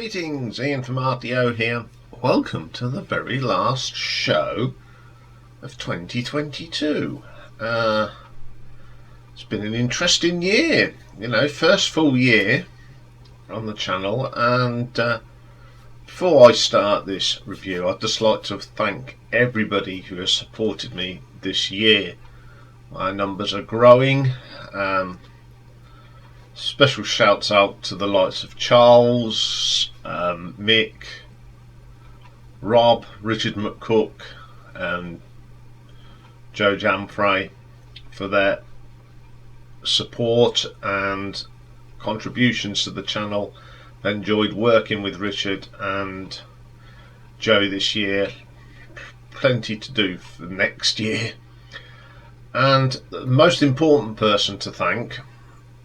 Greetings, Ian from RTO here. Welcome to the very last show of 2022. It's been an interesting year, first full year on the channel, and before I start this review, I'd just like to thank everybody who has supported me this year. My numbers are growing. Special shouts out to the likes of Charles, Mick, Rob, Richard McCook and Joe Jamfrey for their support and contributions to the channel. I enjoyed working with Richard and Joe this year. Plenty to do for next year. And the most important person to thank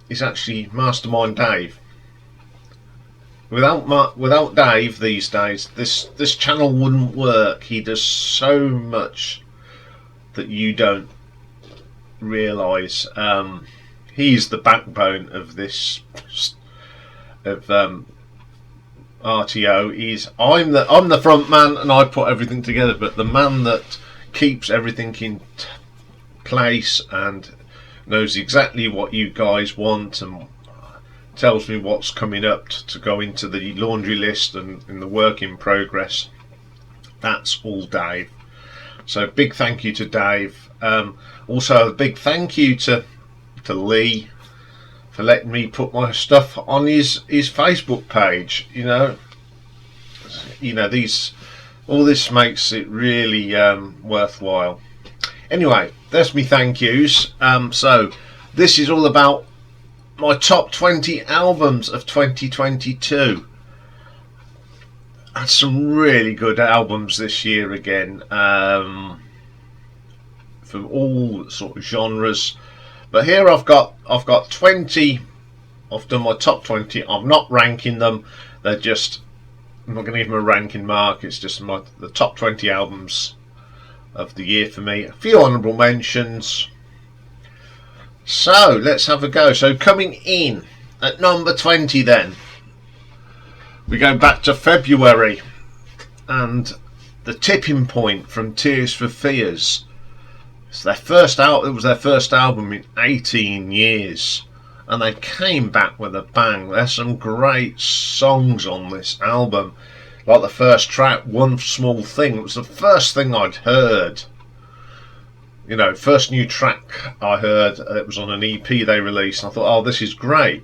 is actually Mastermind Dave. Without Dave these days, this channel wouldn't work. He does so much that you don't realise. He's the backbone of this RTO. I'm the front man and I put everything together, but the man that keeps everything in place and knows exactly what you guys want and tells me what's coming up to go into the laundry list and in the work in progress. That's all Dave. So big thank you to Dave. Also a big thank you to Lee for letting me put my stuff on his Facebook page. All this makes it really worthwhile. Anyway, there's me thank yous. So this is all about my top 20 albums of 2022. Had some really good albums this year again, from all sort of genres. But here I've got 20. I've done my top 20. I'm not ranking them. I'm not going to give them a ranking mark. It's just the top 20 albums of the year for me. A few honourable mentions. So let's have a go. So coming in at number 20, then we go back to February and The Tipping Point from Tears for Fears. It's their first out. It was their first album in 18 years, and they came back with a bang. There's some great songs on this album. Like the first track, One Small Thing. It was the first thing I'd heard. First new track I heard. It was on an EP they released. I thought, oh, this is great.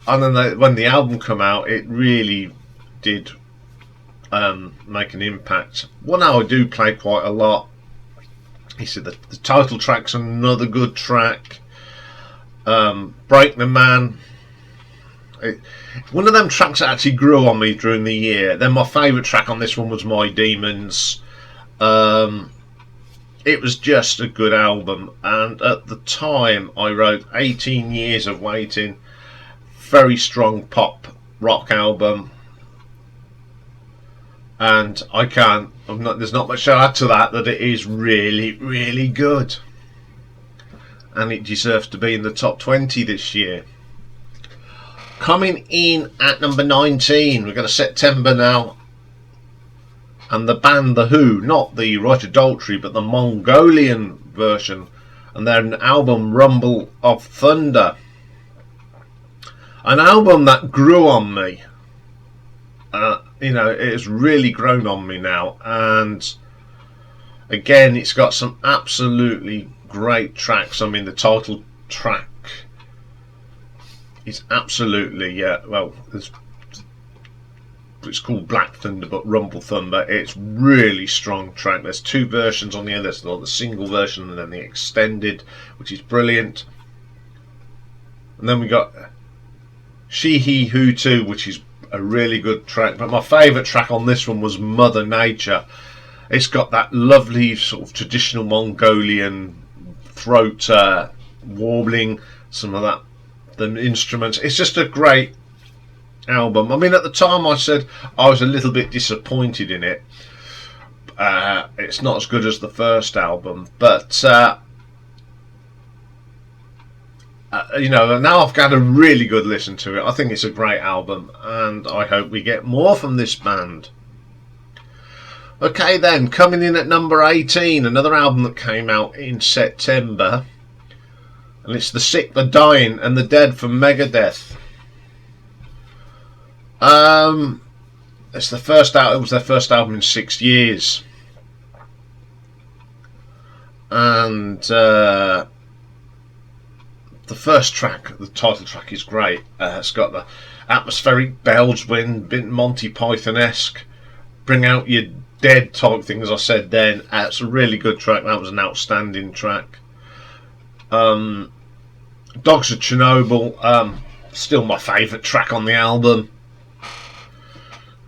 And then when the album came out, it really did make an impact. One I do play quite a lot. He said the title track's another good track. Break the Man. One of them tracks that actually grew on me during the year. Then my favourite track on this one was My Demons. It was just a good album, and at the time I wrote 18 Years of Waiting. Very strong pop rock album, and there's not much to add to that it is really, really good, and it deserves to be in the top 20 this year. Coming in at number 19, we've got to September now, and the band The Who, not the Roger Daltrey but the Mongolian version, and their album Rumble of Thunder. An album that grew on me. It has really grown on me now, and again it's got some absolutely great tracks. I mean, the title track is absolutely it's called Black Thunder, but Rumble Thunder. It's really strong track. There's two versions on the other. There's the single version and then the extended, which is brilliant. And then we got She He Who Too, which is a really good track. But my favourite track on this one was Mother Nature. It's got that lovely sort of traditional Mongolian throat warbling, some of that, the instruments. It's just a great album. I mean, at the time I said I was a little bit disappointed in it. It's not as good as the first album, but You know, now I've got a really good listen to it. I think it's a great album, and I hope we get more from this band. Okay then, coming in at number 18, another album that came out in September, and it's The Sick, the Dying and the Dead from Megadeth. It's the first out. It was their first album in 6 years, and the first track, the title track, is great. It's got the atmospheric bells, wind, bit Monty Python-esque, bring out your dead type thing, as I said then. It's a really good track. That was an outstanding track. Dogs of Chernobyl, still my favourite track on the album.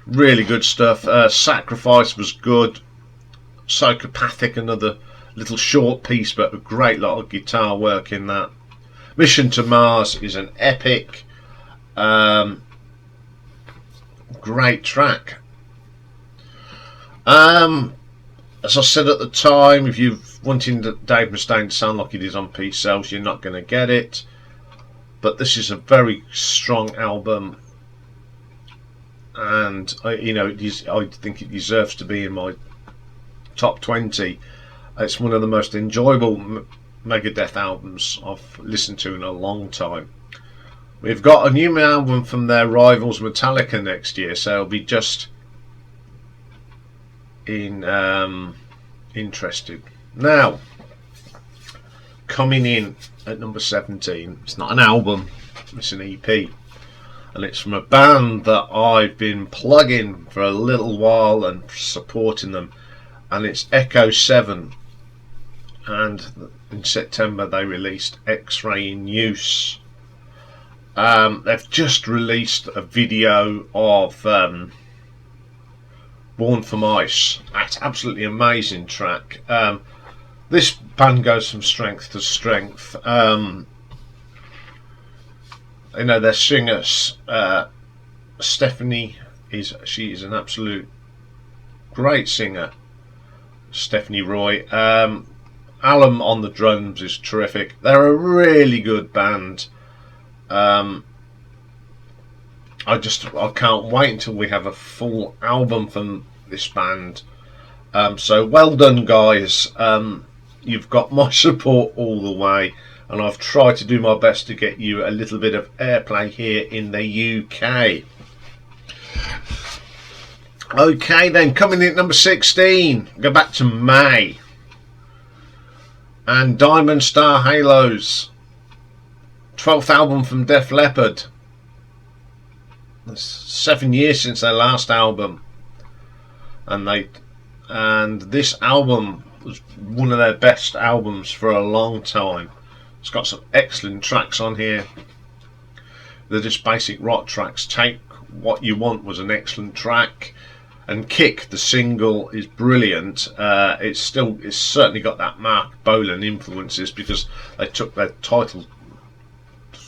Really good stuff. Sacrifice was good. Psychopathic, another little short piece, but a great lot of guitar work in that. Mission to Mars is an epic, great track. As I said at the time, if you're wanting Dave Mustaine to sound like he is on Peace Sells, you're not going to get it. But this is a very strong album, and I think it deserves to be in my top 20. It's one of the most enjoyable Megadeth albums I've listened to in a long time. We've got a new album from their rivals Metallica next year, so it'll be just interested. Now, coming in at number 17, it's not an album, it's an EP, and it's from a band that I've been plugging for a little while and supporting them, and it's Echo 7, and in September they released X-Ray in Use. They've just released a video of Born from Ice. That's absolutely amazing track. This band goes from strength to strength. Their singers, Stephanie is an absolute great singer. Stephanie Roy. Alan on the drums is terrific. They're a really good band. I can't wait until we have a full album from this band. So well done, guys. You've got my support all the way, and I've tried to do my best to get you a little bit of airplay here in the UK. Okay then, coming in at number 16, go back to May, and Diamond Star Halos, 12th album from Def Leppard. It's 7 years since their last album, and this album was one of their best albums for a long time. It's got some excellent tracks on here. They're just basic rock tracks. Take What You Want was an excellent track, and Kick, the single, is brilliant. It's certainly got that Mark Bolan influences, because they took their title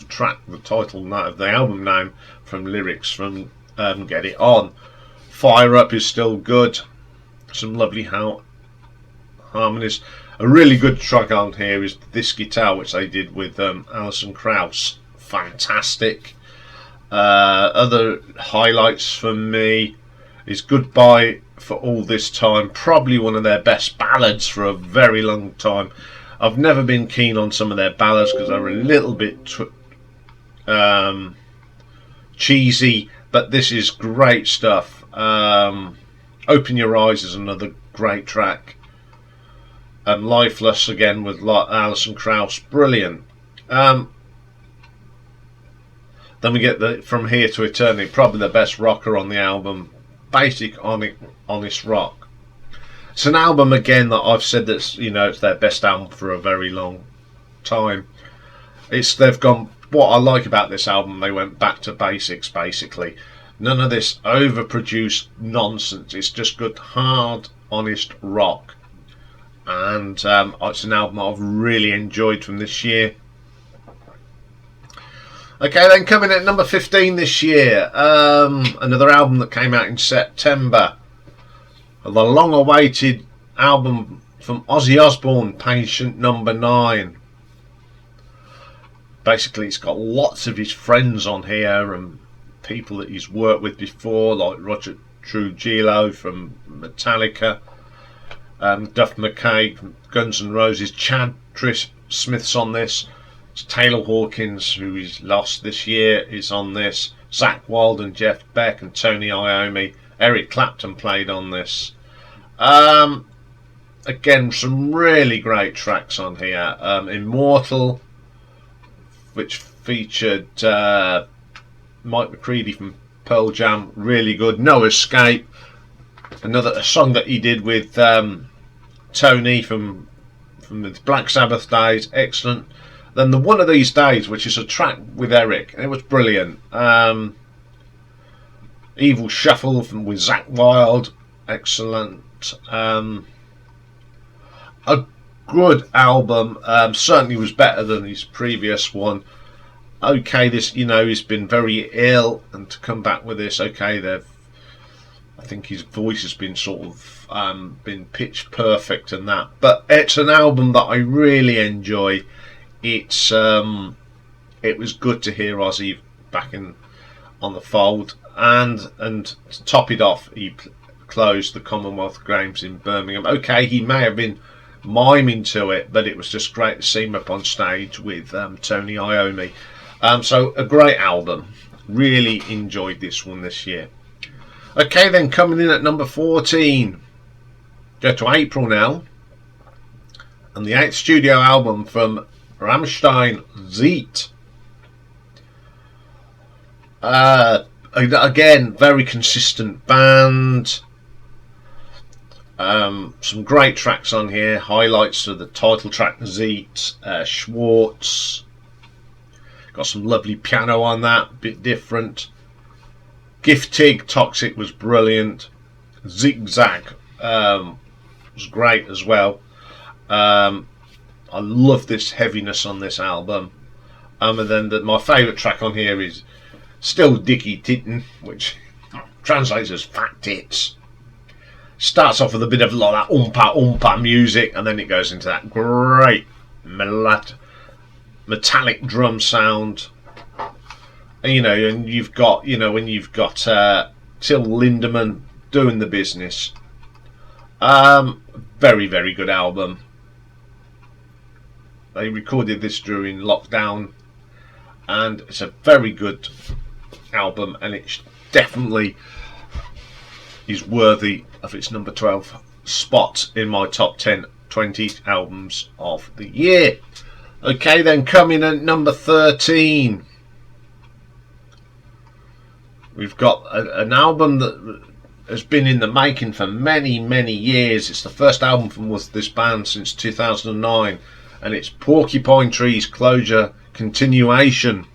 track, the title of the album name, from lyrics from Get It On. Fire Up is still good. Some lovely harmonies. A really good track on here is This Guitar, which they did with Alison Krauss. Fantastic. Other highlights for me is Goodbye for All This Time. Probably one of their best ballads for a very long time. I've never been keen on some of their ballads because they're a little bit cheesy, but this is great stuff. Open Your Eyes is another great track. Lifeless again with Alison Krauss, brilliant. Then we get From Here to Eternity, probably the best rocker on the album. Basic, honest rock. It's an album again that I've said that's it's their best album for a very long time. They've gone. What I like about this album, they went back to basics basically. None of this overproduced nonsense. It's just good, hard, honest rock. And it's an album I've really enjoyed from this year. Okay, then coming at number 15 this year, another album that came out in September. The long-awaited album from Ozzy Osbourne, Patient Number 9. basically it's got lots of his friends on here and people that he's worked with before, like Roger Trujillo from Metallica, Duff McKay from Guns N' Roses, Chad Smith's on this, Taylor Hawkins, who he's lost this year, is on this, Zakk Wylde and Jeff Beck and Tony Iommi. Eric Clapton played on this. Again, some really great tracks on here. Immortal, which featured Mike McCready from Pearl Jam, really good. No Escape, a song that he did with Tony from the Black Sabbath days, excellent. Then the One of These Days, which is a track with Eric, and it was brilliant. Evil Shuffle with Zakk Wylde, excellent. A good album, certainly was better than his previous one. Okay, this, he's been very ill, and to come back with this, okay, I think his voice has been sort of been pitch perfect and that, but it's an album that I really enjoy. It was good to hear Ozzy back on the fold, and to top it off, he closed the Commonwealth Games in Birmingham. Okay, he may have been miming to it, but it was just great to see him up on stage with Tony Iommi. So a great album. Really enjoyed this one this year. Okay, then coming in at number 14. Go to April now. And the 8th studio album from Rammstein, Zeit. Again, very consistent band. Some great tracks on here. Highlights of the title track, Zeit, Schwartz. Got some lovely piano on that, a bit different. Giftig, Toxic was brilliant. Zigzag was great as well. I love this heaviness on this album. And then my favourite track on here is Still Dicky Titten, which translates as Fat Tits. Starts off with a bit of like that oompa music, and then it goes into that great metallic drum sound. And, and you've got, when you've got Till Lindemann doing the business. Very, very good album. They recorded this during lockdown, and it's a very good album, and it definitely is worthy of its number 12 spot in my top 10 20 albums of the year. Okay, then coming at number 13, we've got an album that has been in the making for many, many years. It's the first album from this band since 2009, and it's Porcupine Tree's Closure Continuation.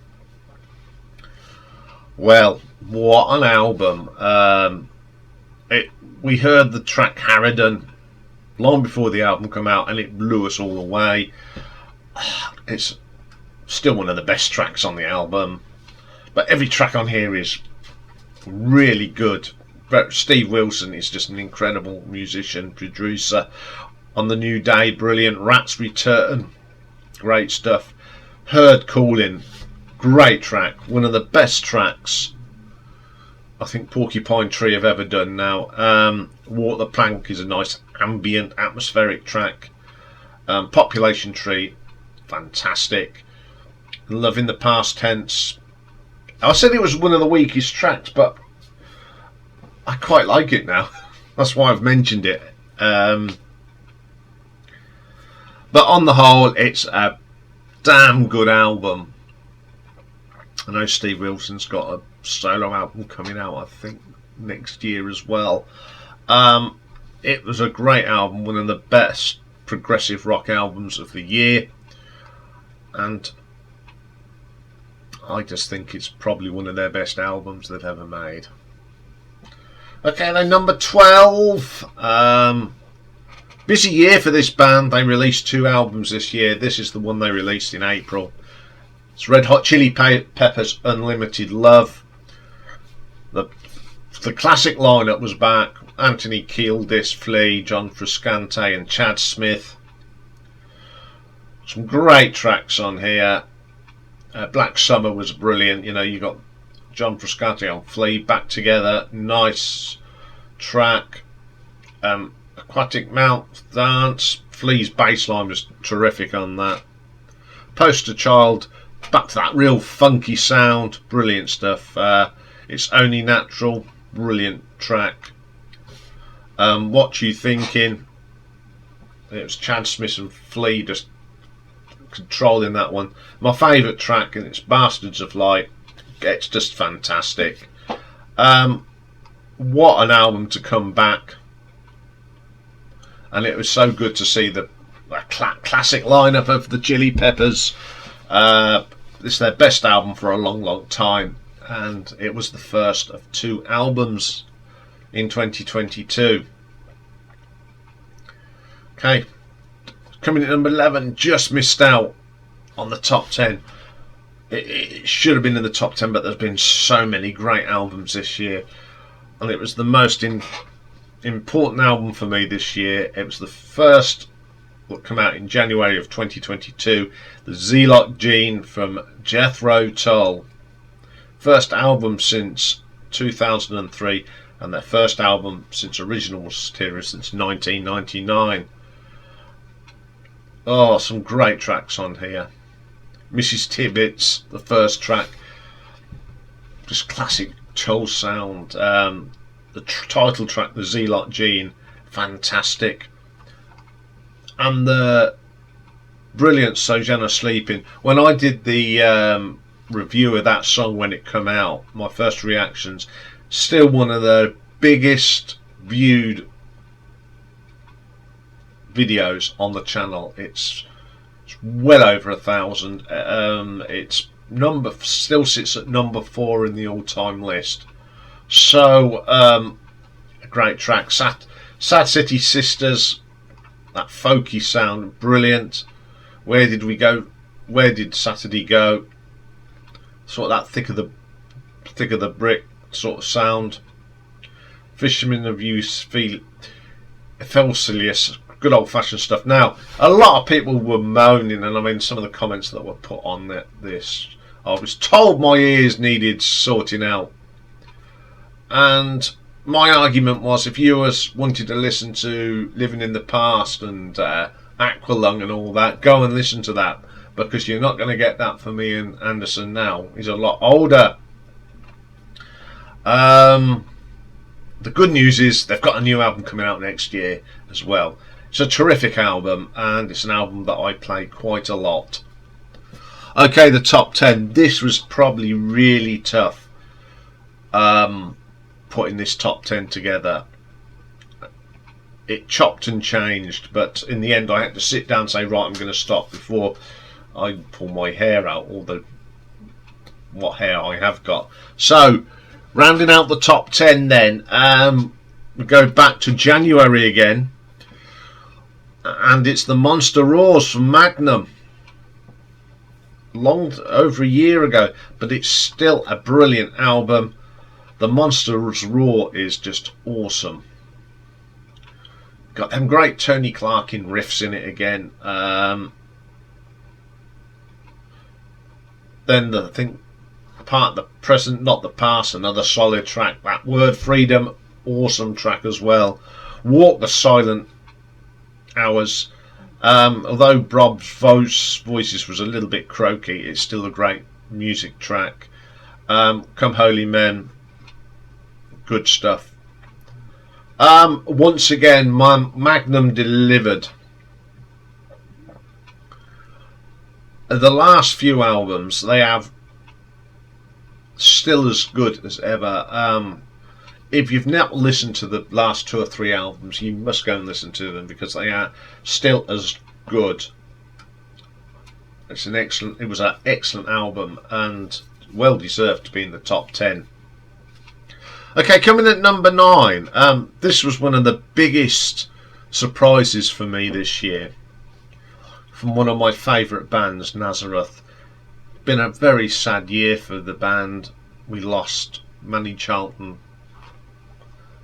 Well, what an album. We heard the track Harridan long before the album came out, and it blew us all away. It's still one of the best tracks on the album, but every track on here is really good. Steve Wilson is just an incredible musician, producer. On the New Day, brilliant. Rat's Return, great stuff. Herd Calling, great track, one of the best tracks I think Porcupine Tree have ever done now. Walk the Plank is a nice ambient atmospheric track. Population Tree, fantastic. Love in the Past Tense, I said it was one of the weakest tracks, but I quite like it now. That's why I've mentioned it. But on the whole, it's a damn good album. I know Steve Wilson's got a solo album coming out, I think, next year as well. It was a great album, one of the best progressive rock albums of the year, and I just think it's probably one of their best albums they've ever made. Okay, then number 12. Busy year for this band. They released 2 albums this year. This is the one they released in April. It's Red Hot Chili Peppers' Unlimited Love. The classic lineup was back. Anthony Kiedis, Flea, John Frusciante and Chad Smith. Some great tracks on here. Black Summer was brilliant. You know, you got John Frusciante on Flea back together, nice track. Aquatic Mouth Dance, Flea's bass line was terrific on that. Poster Child, back to that real funky sound, brilliant stuff. It's Only Natural, brilliant track. What You Thinking, it was Chad Smith and Flea just controlling that one. My favourite track, and it's Bastards of Light. It's just fantastic. What an album to come back. And it was so good to see the classic lineup of the Chili Peppers. This is their best album for a long time, and it was the first of 2 albums in 2022. Okay, coming in number 11, just missed out on the top 10. It should have been in the top 10, but there's been so many great albums this year, and it was the most important album for me this year. It was the first that came out in January of 2022, the Zealot Gene from Jethro Tull. First album since 2003, and their first album since original material since 1999. Oh, some great tracks on here. Mrs. Tibbetts, the first track, just classic Tull sound. The title track, the Zealot Gene, fantastic. And the brilliant Sojourner Sleeping. When I did the review of that song when it came out, my first reactions, still one of the biggest viewed videos on the channel. It's well over 1,000. It's still sits at number 4 in the all-time list. So a great track. Sad City Sisters, that folky sound, brilliant. Where Did We Go? Where Did Saturday Go? Sort of that thick of the brick sort of sound. Fishermen of Youth, Felcilius, good old fashioned stuff. Now, a lot of people were moaning, and I mean some of the comments that were put on this. I was told my ears needed sorting out. And my argument was, if you wanted to listen to Living in the Past and Aqualung and all that, go and listen to that, because you're not going to get that from Ian Anderson now. He's a lot older. The good news is they've got a new album coming out next year as well. It's a terrific album, and it's an album that I play quite a lot. Okay, the top 10. This was probably really tough. Putting this top 10 together, it chopped and changed, but in the end I had to sit down and say, right, I'm going to stop before I pull my hair out, or what hair I have got. So rounding out the top 10 then, we go back to January again, and it's the Monster Roars from Magnum. Over a year ago, but it's still a brilliant album. The Monsters Roar is just awesome. Got them great Tony Clarkin riffs in it again. Then part of the present, not the past, another solid track. That Word Freedom, awesome track as well. Walk the Silent Hours. Although Bob's voices was a little bit croaky, it's still a great music track. Come Holy Men, good stuff. Once again, Magnum delivered. The last few albums, they have still as good as ever. If you've not listened to the last 2 or 3 albums, you must go and listen to them, because they are still as good. It was an excellent album, and well deserved to be in the top 10. Okay, coming at number 9. This was one of the biggest surprises for me this year, from one of my favourite bands, Nazareth. Been a very sad year for the band. We lost Manny Charlton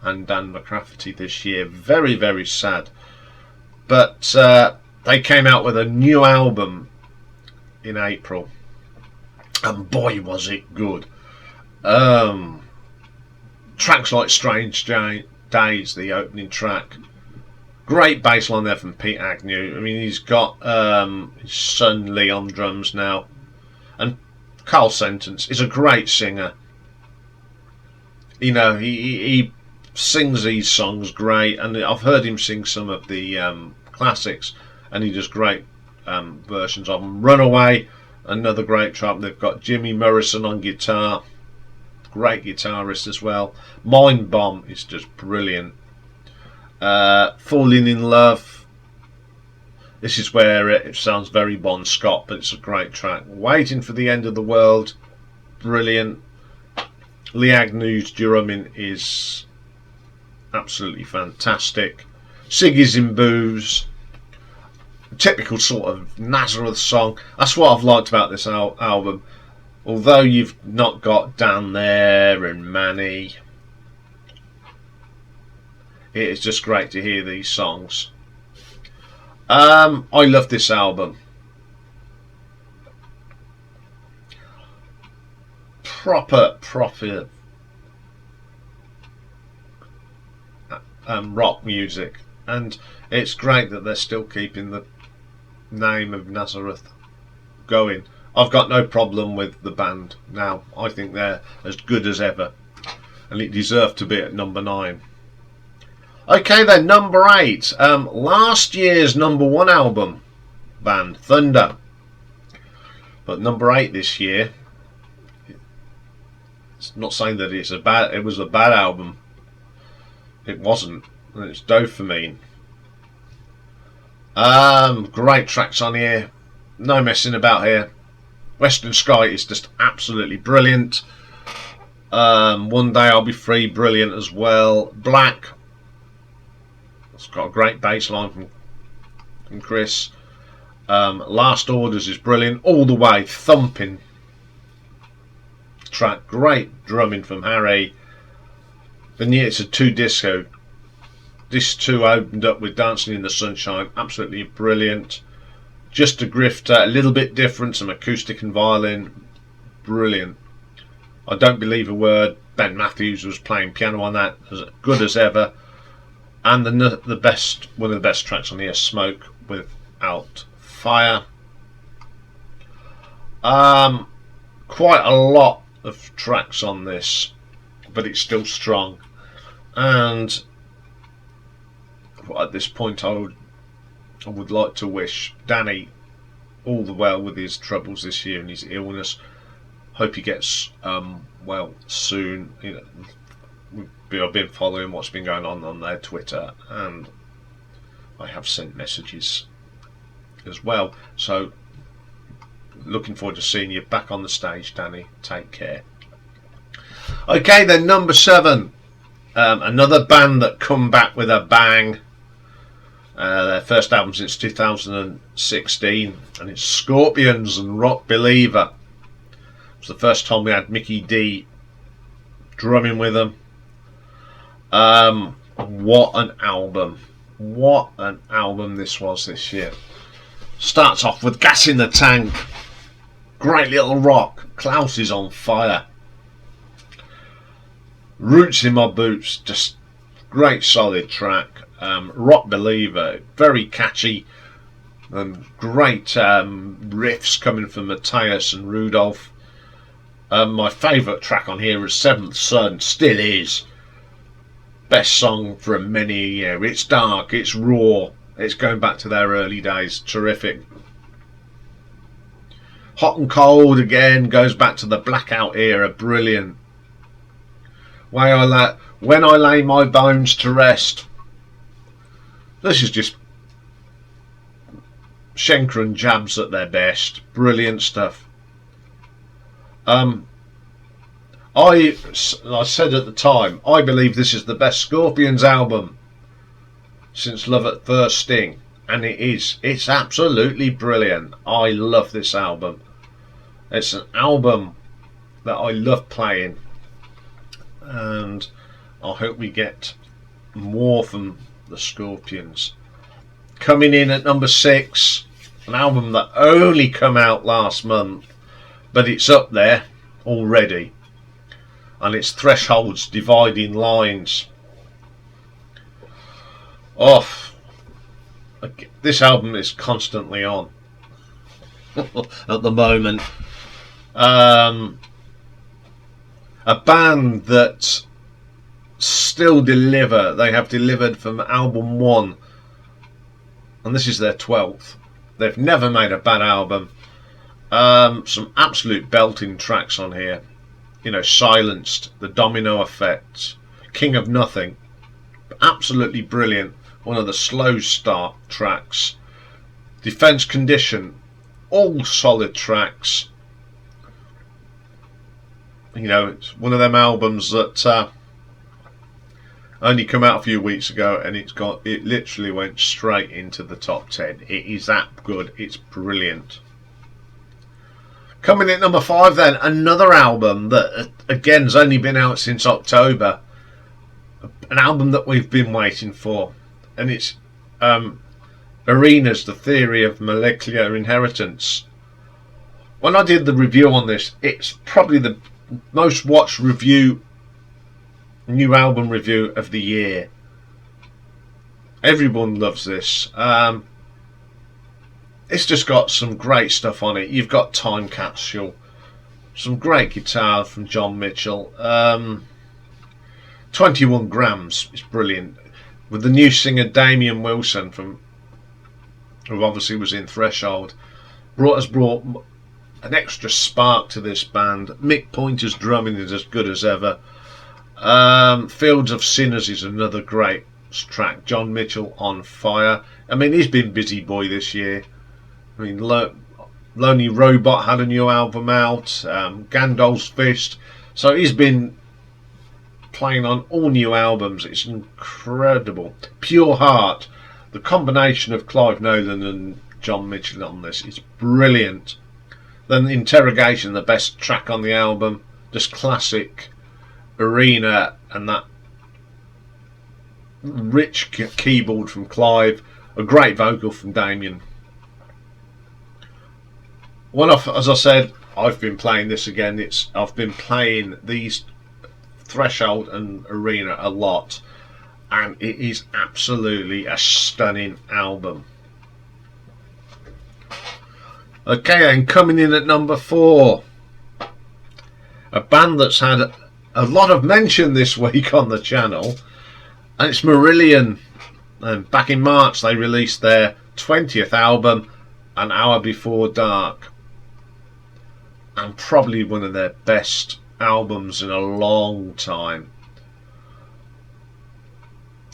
and Dan McCrafferty this year. Very, very sad. But they came out with a new album in April. and boy was it good. Tracks like Strange Days, the opening track. Great bass line there from Pete Agnew. I mean, he's got his son Lee on drums now. And Carl Sentence is a great singer. You know, he sings these songs great, and I've heard him sing some of the classics, and he does great versions of them. Runaway, another great track. They've got Jimmy Morrison on guitar, great guitarist as well. Mind Bomb is just brilliant. Falling in Love, this is where it sounds very Bon Scott, but it's a great track. Waiting for the End of the World, brilliant. Lee Agnew's drumming is absolutely fantastic. Siggy's in Booze, typical sort of Nazareth song. That's what I've liked about this album. Although you've not got Down There and Manny, it is just great to hear these songs. I love this album. Proper rock music, and it's great that they're still keeping the name of Nazareth going. I've got no problem with the band now. I think they're as good as ever, and it deserved to be at number 9. Okay then, number 8. Last year's number 1 album band, Thunder, but number 8 this year. It's not saying that it was a bad album. It wasn't. It's Dopamine. Great tracks on here. No messing about here. Western Sky is just absolutely brilliant. One Day I'll Be Free, brilliant as well. Black, it's got a great bass line from Chris. Last Orders is brilliant. All the Way, thumping track. Great drumming from Harry. Then yeah, it's a 2 disco. This 2 opened up with Dancing in the Sunshine, absolutely brilliant. Just a Grifter, a little bit different, some acoustic and violin, brilliant. I Don't Believe a Word, Ben Matthews was playing piano on that, as good as ever. And one of the best tracks on here, Smoke Without Fire. Quite a lot of tracks on this, but it's still strong. And at this point, I would like to wish Danny all the well with his troubles this year and his illness. Hope he gets well soon. You know, I've been following what's been going on their Twitter, and I have sent messages as well. So, looking forward to seeing you back on the stage, Danny. Take care. Okay, then number 7. Another band that come back with a bang. Their first album since 2016, and it's Scorpions and Rock Believer. It was the first time we had Mickey D drumming with them. What an album! What an album this was this year. Starts off with Gas in the Tank. Great little rock. Klaus is on fire. Roots in My Boots, just great solid track. Rock Believer, very catchy, great riffs coming from Matthias and Rudolph. My favourite track on here is Seventh Son, still is. Best song for many a year. It's dark, it's raw, it's going back to their early days. Terrific. Hot and Cold again goes back to the Blackout era. Brilliant. When I Lay My Bones to Rest. This is just Schenker and Jabs at their best. Brilliant stuff. I said at the time, I believe this is the best Scorpions album since Love at First Sting, and it is. It's absolutely brilliant. I love this album. It's an album that I love playing, and I hope we get more from the Scorpions. Coming in at number 6, an album that only come out last month, but it's up there already, and its thresholds dividing lines. Off. This album is constantly on at the moment. A band that still deliver. They have delivered from album 1, and this is their 12th. They've never made a bad album. Some absolute belting tracks on here. You know, Silenced, The Domino Effect, King of Nothing. Absolutely brilliant. One of the slow start tracks. Defense Condition. All solid tracks. You know, it's one of them albums that only come out a few weeks ago, and it literally went straight into the top 10. It is that good. It's brilliant. Coming in at number 5 then, another album that again has only been out since October. An album that we've been waiting for, and it's Arena's The Theory of Molecular Inheritance. When I did the review on this, it's probably the most watched new album review of the year. Everyone loves this. It's just got some great stuff on it. You've got Time Capsule, some great guitar from John Mitchell. 21 Grams is brilliant, with the new singer Damien Wilson, who obviously was in Threshold, brought an extra spark to this band. Mick Pointer's drumming is as good as ever. Fields of Sinners is another great track. John Mitchell on fire. I mean, he's been busy boy this year. I mean, Lonely Robot had a new album out. Gandalf's Fist. So he's been playing on all new albums. It's incredible. Pure Heart. The combination of Clive Nolan and John Mitchell on this is brilliant. Then Interrogation, the best track on the album. Just classic. Arena and that rich keyboard from Clive. A great vocal from Damien. As I said, I've been playing this again. I've been playing these Threshold and Arena a lot, and it is absolutely a stunning album. Okay, then, coming in at number 4, a band that's had a lot of mention this week on the channel, and it's Marillion. And back in March they released their 20th album, An Hour Before Dark, and probably one of their best albums in a long time.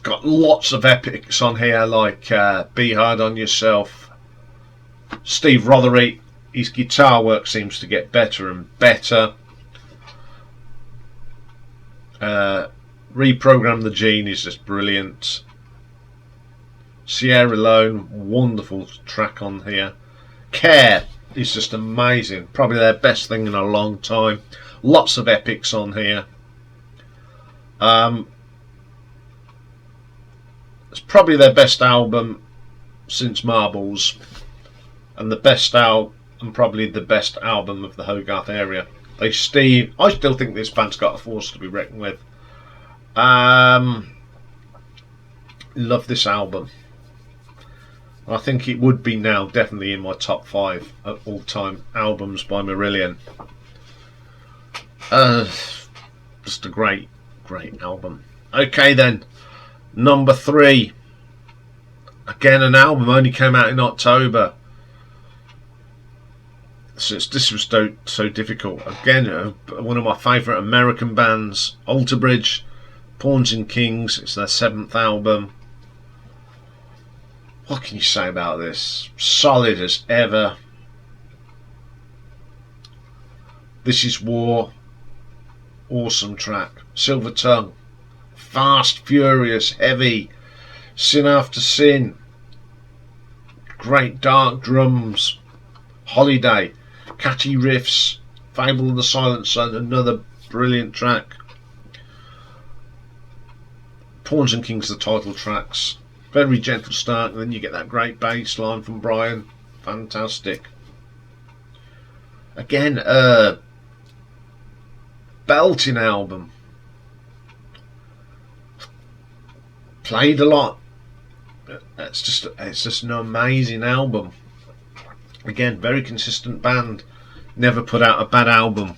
Got lots of epics on here, like Be Hard on Yourself. Steve Rothery, his guitar work seems to get better and better. Reprogram the Gene is just brilliant. Sierra Leone, wonderful track on here. Care is just amazing, probably their best thing in a long time. Lots of epics on here. It's probably their best album since Marbles, and probably the best album of the Hogarth area. I still think this band's got a force to be reckoned with. Love this album. I think it would be now definitely in my top 5 of all-time albums by Marillion. Just a great album. Okay then, number 3. Again, an album only came out in October. So this was so difficult. Again, one of my favourite American bands, Alter Bridge, Pawns and Kings. It's their 7th album. What can you say about this? Solid as ever. This Is War. Awesome track. Silver Tongue. Fast, furious, heavy. Sin After Sin. Great dark drums. Holiday. Catchy riffs. Fable of the Silent Sun. Another brilliant track. Pawns and Kings, the title tracks. Very gentle start, and then you get that great bass line from Brian. Fantastic. Again, belting album. Played a lot. It's just an amazing album. Again, very consistent band. Never put out a bad album.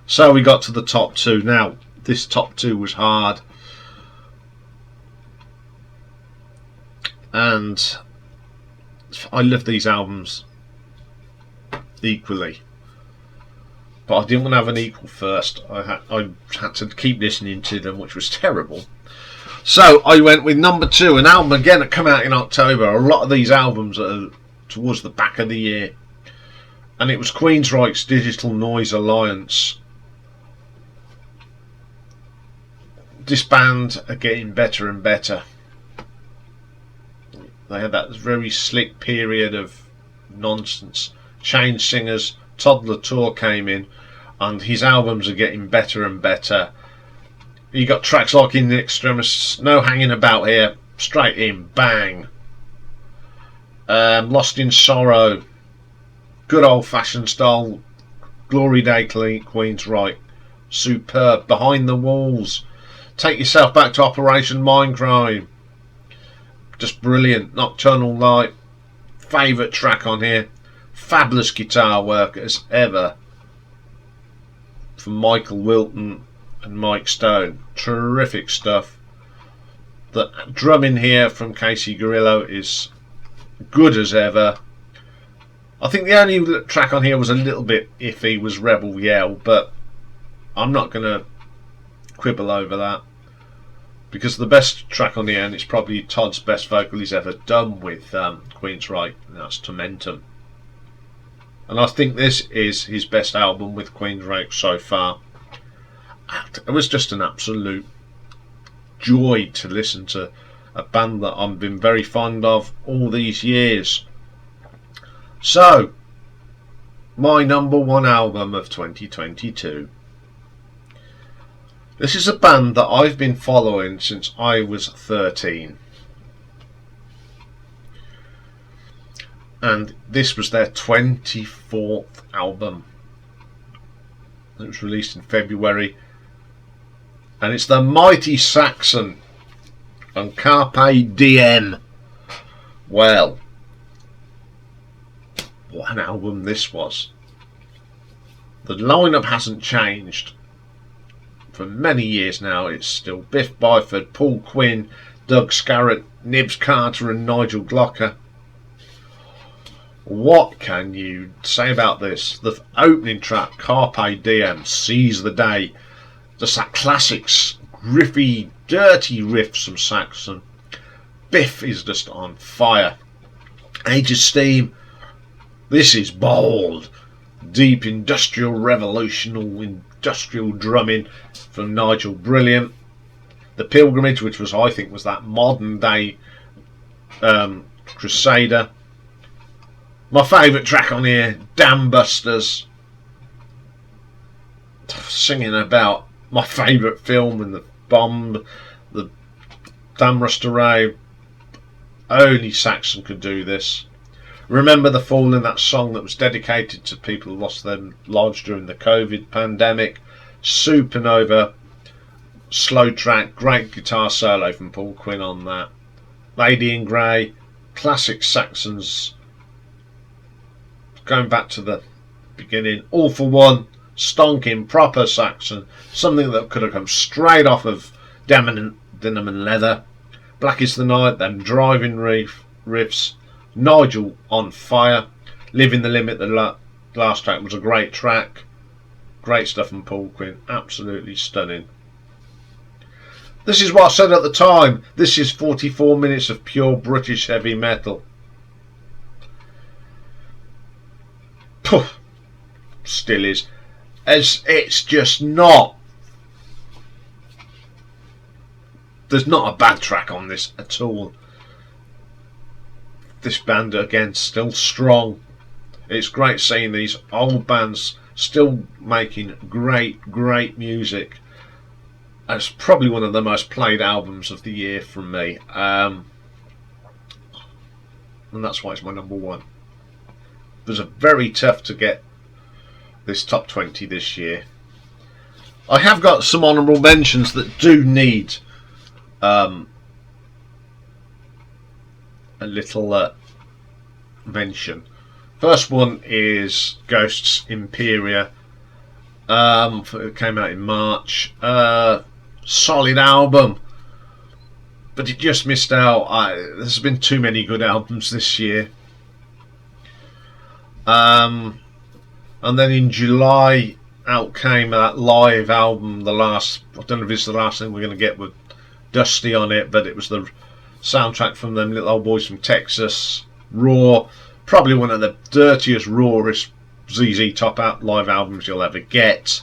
So we got to the top two. Now, this top two was hard. And I love these albums equally. But I didn't want to have an equal first. I had to keep listening to them, which was terrible. So I went with number two, an album again that came out in October. A lot of these albums are towards the back of the year. And it was Queensryche's Digital Noise Alliance. This band are getting better and better. They had that very slick period of nonsense. Changed singers. Todd Latour came in, and his albums are getting better and better. You got tracks like In the Extremis, no hanging about here, straight in, bang. Lost in Sorrow, good old fashioned style, Glory Day Queensryche, superb. Behind the Walls, Take Yourself Back to Operation Mindcrime, just brilliant. Nocturnal Light, favourite track on here. Fabulous guitar work as ever from Michael Wilton and Mike Stone. Terrific stuff. The drumming here from Casey Grillo is good as ever. I think the only track on here was a little bit iffy was Rebel Yell, but I'm not going to quibble over that, because the best track on the end is probably Todd's best vocal he's ever done with Queensryche, and that's Tormentum. And I think this is his best album with Queensryche so far. It was just an absolute joy to listen to a band that I've been very fond of all these years. So, my number one album of 2022. This is a band that I've been following since I was 13. And this was their 24th album. It was released in February. And it's the Mighty Saxon and Carpe Diem. Well, what an album this was. The lineup hasn't changed. For many years now, it's still Biff Byford, Paul Quinn, Doug Scarrett, Nibs Carter and Nigel Glocker. What can you say about this? The opening track, Carpe Diem, Seize the Day. Just that classic, riffy, dirty riffs from Saxon. Biff is just on fire. Age of Steam, this is bold. Deep industrial industrial drumming from Nigel, brilliant. The Pilgrimage, which was, I think, was that modern day Crusader. My favourite track on here, Dam Busters, singing about my favourite film and the bomb, the Dam Restoray. Only Saxon could do this. Remember the Fall, in that song that was dedicated to people who lost their lives during the COVID pandemic. Supernova, slow track, great guitar solo from Paul Quinn on that. Lady in Grey, classic Saxons. Going back to the beginning, All for One, stonking proper Saxon, something that could have come straight off of Denim and Leather. Black is the Night, them driving riffs. Nigel on fire. Living the Limit, the last track, was a great track. Great stuff from Paul Quinn, absolutely stunning. This is what I said at the time. This is 44 minutes of pure British heavy metal. Puh, still is. It's just not. There's not a bad track on this at all. This band, again, still strong. It's great seeing these old bands still making great music. It's probably one of the most played albums of the year from me, and that's why it's my number one. It was very tough to get this top 20 this year. I have got some honourable mentions that do need a little mention. First one is Ghosts Imperia. It came out in March. Solid album, but it just missed out. There's been too many good albums this year. And then in July out came that live album, I don't know if it's the last thing we're going to get with Dusty on it, but it was the soundtrack from them little old boys from Texas. Raw, probably one of the dirtiest, rawest ZZ Top out live albums you'll ever get.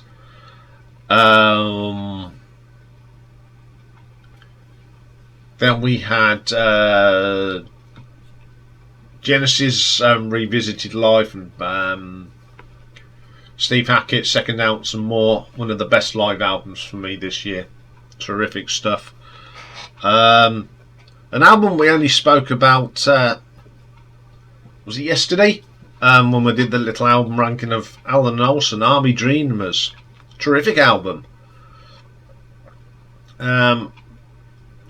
Then we had Genesis revisited live from Steve Hackett's Second Ounce and More. One of the best live albums for me this year. Terrific stuff. An album we only spoke about, was it yesterday? When we did the little album ranking of Alan Olsen, Army Dreamers. Terrific album.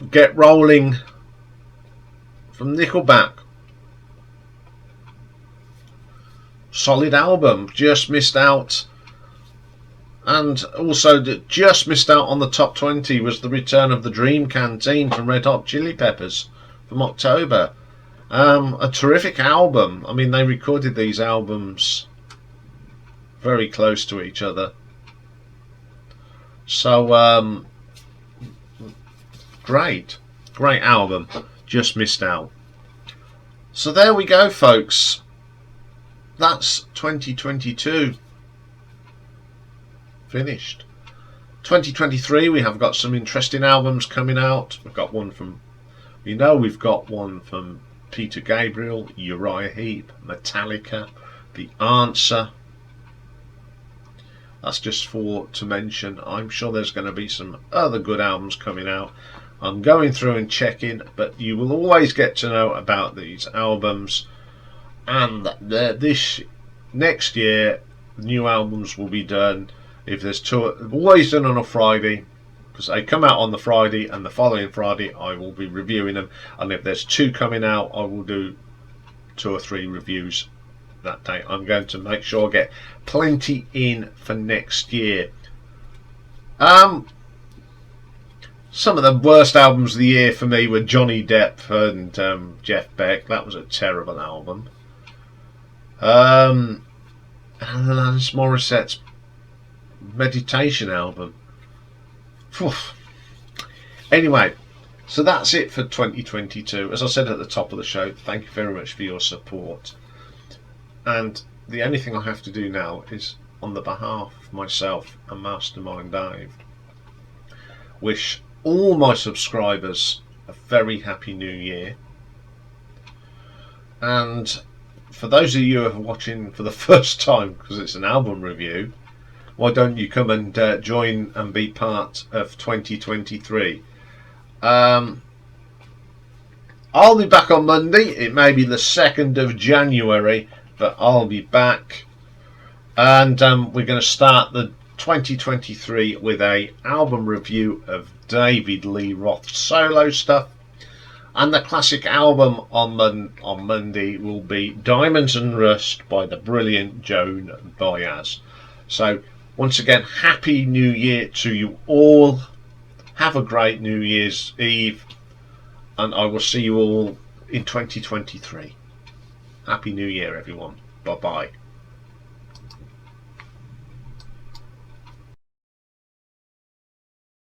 Get Rolling from Nickelback. Solid album. Just missed out. And also just missed out on the top 20 was the return of the Dream Canteen from Red Hot Chili Peppers from October. A terrific album. I mean, they recorded these albums very close to each other. So, great album. Just missed out. So there we go, folks. That's 2022 finished. 2023, we have got some interesting albums coming out. We've got one from Peter Gabriel, Uriah Heep, Metallica, The Answer. That's just to mention. I'm sure there's going to be some other good albums coming out. I'm going through and checking, but you will always get to know about these albums. And this next year, new albums will be done. If there's two, always done on a Friday, because they come out on the Friday, and the following Friday I will be reviewing them. And if there's two coming out, I will do 2 or 3 reviews that day. I'm going to make sure I get plenty in for next year. Some of the worst albums of the year for me were Johnny Depp and Jeff Beck. That was a terrible album. And Alanis Morissette's Meditation album. Anyway, so that's it for 2022. As I said at the top of the show, thank you very much for your support. And the only thing I have to do now is, on the behalf of myself and Mastermind Dave, wish all my subscribers a very happy new year. And for those of you who are watching for the first time, because it's an album review, why don't you come and join and be part of 2023? I'll be back on Monday. It may be the 2nd of January, but I'll be back. And we're going to start the 2023 with a album review of David Lee Roth's solo stuff. And the classic album on Monday will be Diamonds and Rust by the brilliant Joan Baez. So, once again, Happy New Year to you all. Have a great New Year's Eve. And I will see you all in 2023. Happy New Year, everyone. Bye-bye.